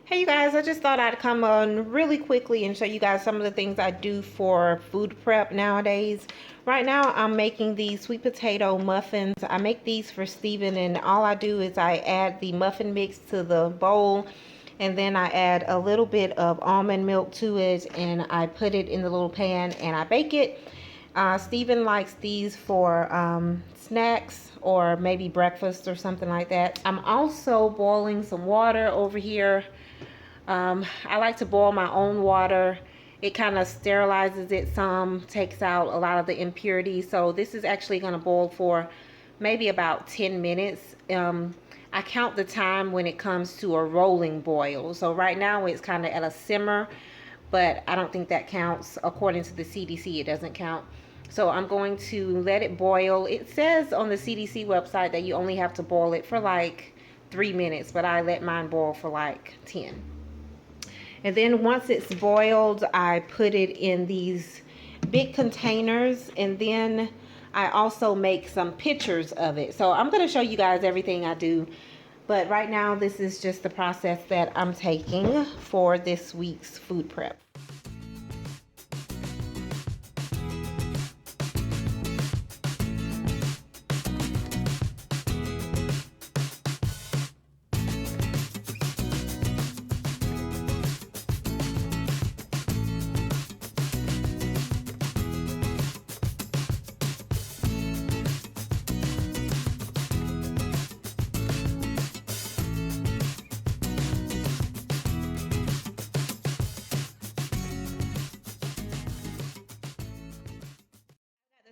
Hey you guys, I just thought I'd come on really quickly and show you guys some of the things I do for food prep nowadays. Right now I'm making these sweet potato muffins. I make these for Steven, and all I do is I add the muffin mix to the bowl, and then I add a little bit of almond milk to it, and I put it in the little pan and I bake it. Steven likes these for snacks or maybe breakfast or something like that. I'm also boiling some water over here. I like to boil my own water. It kind of sterilizes it some, takes out a lot of the impurities. So this is actually going to boil for maybe about 10 minutes. I count the time when it comes to a rolling boil. So right now it's kind of at a simmer, but I don't think that counts. According to the CDC, it doesn't count. So I'm going to let it boil. It says on the CDC website that you only have to boil it for like 3 minutes, but I let mine boil for like 10. And then once it's boiled, I put it in these big containers, and then I also make some pictures of it. So I'm going to show you guys everything I do, but right now this is just the process that I'm taking for this week's food prep.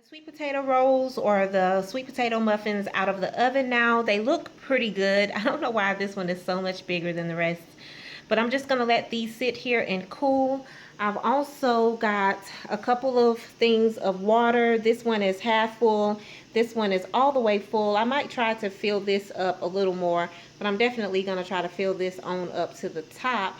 Sweet potato rolls or the sweet potato muffins out of the oven now. They look pretty good. I don't know why this one is so much bigger than the rest, but I'm just going to let these sit here and cool. I've also got a couple of things of water. This one is half full. This one is all the way full. I might try to fill this up a little more, but I'm definitely going to try to fill this on up to the top.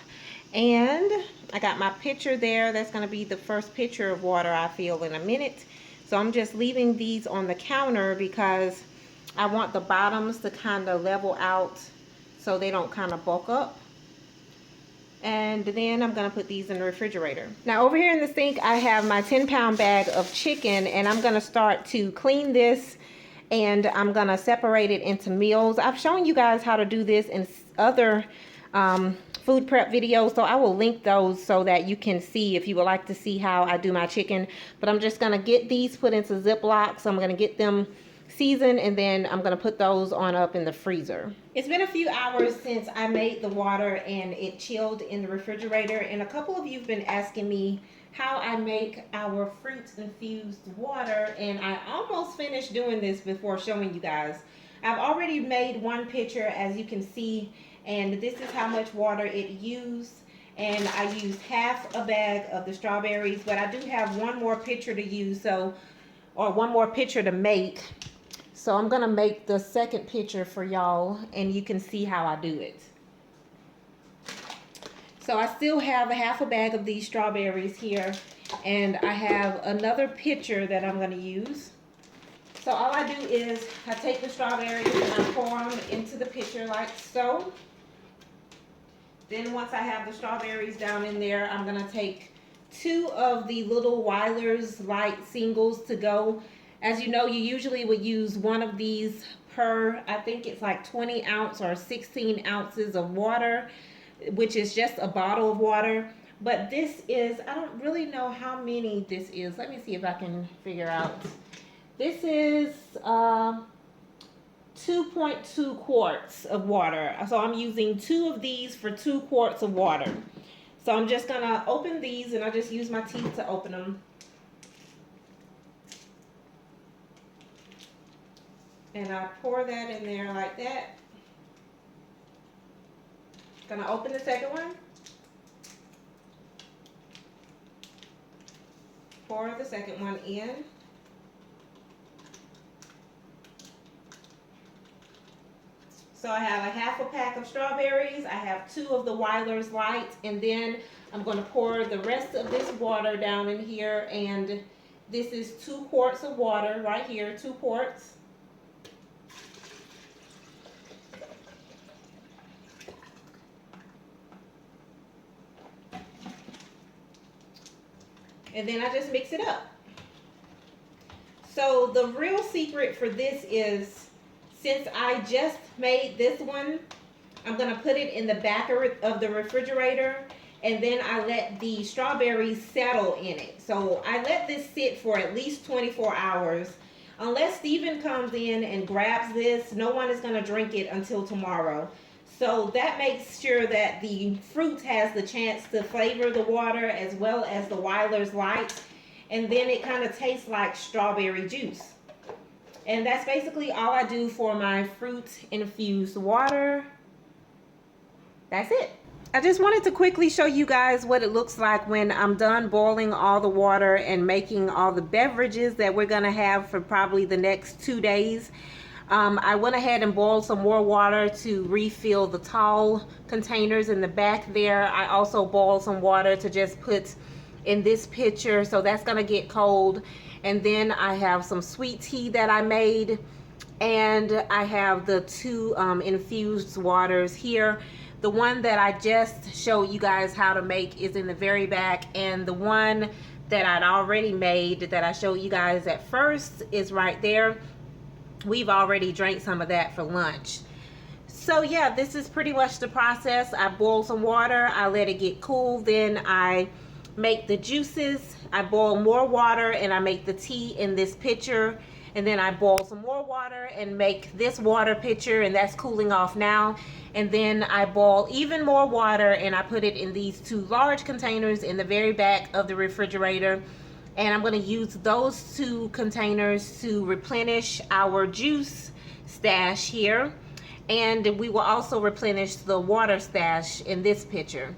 And I got my pitcher there. That's going to be the first pitcher of water I fill in a minute. So I'm just leaving these on the counter because I want the bottoms to kind of level out so they don't kind of bulk up. And then I'm going to put these in the refrigerator. Now over here in the sink I have my 10-pound bag of chicken, and I'm going to start to clean this, and I'm going to separate it into meals. I've shown you guys how to do this in other food prep videos, so I will link those so that you can see if you would like to see how I do my chicken. But I'm just gonna get these put into Ziplocs. I'm gonna get them seasoned, and then I'm gonna put those on up in the freezer. It's been a few hours since I made the water and it chilled in the refrigerator, and a couple of you have been asking me how I make our fruit infused water, and I almost finished doing this before showing you guys. I've already made one pitcher, as you can see, and this is how much water it used, and I used half a bag of the strawberries, but I do have one more pitcher to use, or one more pitcher to make. So I'm gonna make the second pitcher for y'all, and you can see how I do it. So I still have a half a bag of these strawberries here, and I have another pitcher that I'm gonna use. So all I do is I take the strawberries and I pour them into the pitcher like so. Then once I have the strawberries down in there, I'm going to take 2 of the little Weiler's Light singles to go. As you know, you usually would use one of these per, I think it's like 20 ounce or 16 ounces of water, which is just a bottle of water. But this is, I don't really know how many this is. Let me see if I can figure out. This is 2.2 quarts of water. So I'm using 2 of these for 2 quarts of water. So I'm just gonna open these, and I just use my teeth to open them. And I pour that in there like that. Gonna open the second one. Pour the second one in. So I have a half a pack of strawberries, I have 2 of the Weiler's Light, and then I'm going to pour the rest of this water down in here, and this is 2 quarts of water right here, 2 quarts. And then I just mix it up. So the real secret for this is, since I just made this one, I'm going to put it in the back of the refrigerator, and then I let the strawberries settle in it. So I let this sit for at least 24 hours. Unless Steven comes in and grabs this, no one is going to drink it until tomorrow. So that makes sure that the fruit has the chance to flavor the water as well as the Weiler's Light. And then it kind of tastes like strawberry juice. And that's basically all I do for my fruit infused water. That's it. I just wanted to quickly show you guys what it looks like when I'm done boiling all the water and making all the beverages that we're gonna have for probably the next 2 days. I went ahead and boiled some more water to refill the tall containers in the back there. I also boiled some water to just put in this pitcher, so that's gonna get cold. And then I have some sweet tea that I made, and I have the 2 infused waters here. The one that I just showed you guys how to make is in the very back, and the one that I'd already made that I showed you guys at first is right there. We've already drank some of that for lunch. So yeah, this is pretty much the process. I boil some water, I let it get cool, then I make the juices. I boil more water and I make the tea in this pitcher, and then I boil some more water and make this water pitcher, and that's cooling off now. And then I boil even more water and I put it in these 2 large containers in the very back of the refrigerator. And I'm going to use those 2 containers to replenish our juice stash here. And we will also replenish the water stash in this pitcher.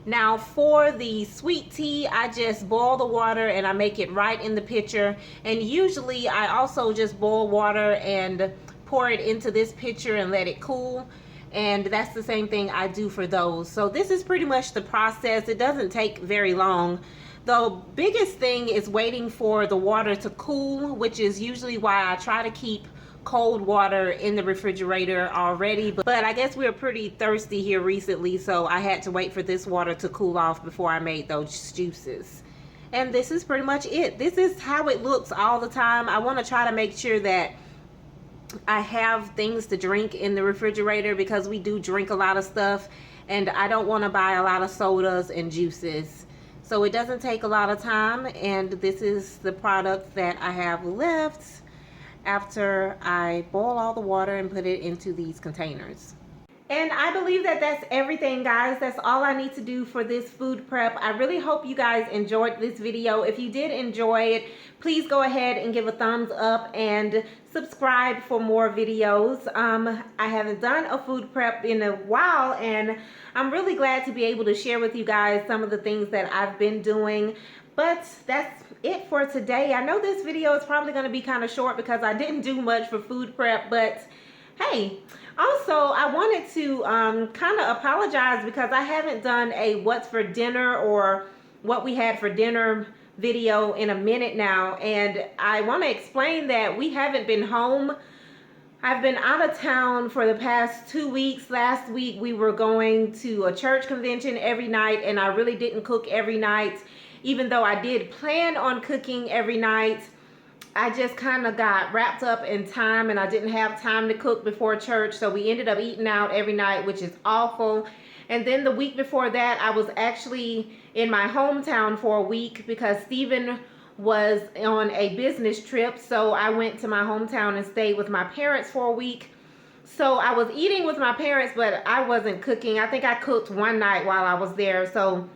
Now for the sweet tea, I just boil the water and I make it right in the pitcher. And usually I also just boil water and pour it into this pitcher and let it cool. And that's the same thing I do for those. So this is pretty much the process. It doesn't take very long. The biggest thing is waiting for the water to cool, which is usually why I try to keep cold water in the refrigerator already. But I guess we were pretty thirsty here recently, so I had to wait for this water to cool off before I made those juices. And this is pretty much it. This is how it looks all the time. I want to try to make sure that I have things to drink in the refrigerator, because we do drink a lot of stuff, and I don't want to buy a lot of sodas and juices. So it doesn't take a lot of time, and this is the product that I have left after I boil all the water and put it into these containers. And I believe that that's everything, guys. That's all I need to do for this food prep. I really hope you guys enjoyed this video. If you did enjoy it, please go ahead and give a thumbs up and subscribe for more videos. I haven't done a food prep in a while, and I'm really glad to be able to share with you guys some of the things that I've been doing. But that's it for today. I know this video is probably going to be kind of short because I didn't do much for food prep, but hey, also I wanted to kind of apologize because I haven't done a what's for dinner or what we had for dinner video in a minute now, and I want to explain that we haven't been home. I've been out of town for the past 2 weeks. Last week we were going to a church convention every night, and I really didn't cook every night, even though I did plan on cooking every night. I just kind of got wrapped up in time, and I didn't have time to cook before church, so we ended up eating out every night, which is awful. And then the week before that, I was actually in my hometown for a week because Steven was on a business trip, so I went to my hometown and stayed with my parents for a week. So I was eating with my parents, but I wasn't cooking. I think I cooked one night while I was there, so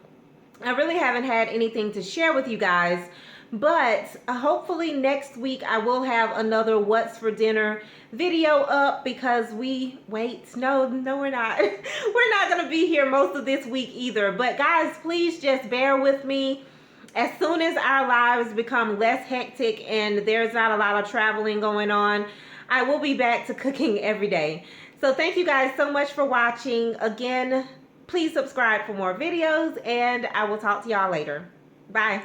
I really haven't had anything to share with you guys. But hopefully next week I will have another what's for dinner video up, because we're not we're not gonna be here most of this week either. But guys, please just bear with me. As soon as our lives become less hectic and there's not a lot of traveling going on, I will be back to cooking every day. So thank you guys so much for watching. Again, please subscribe for more videos, and I will talk to y'all later. Bye.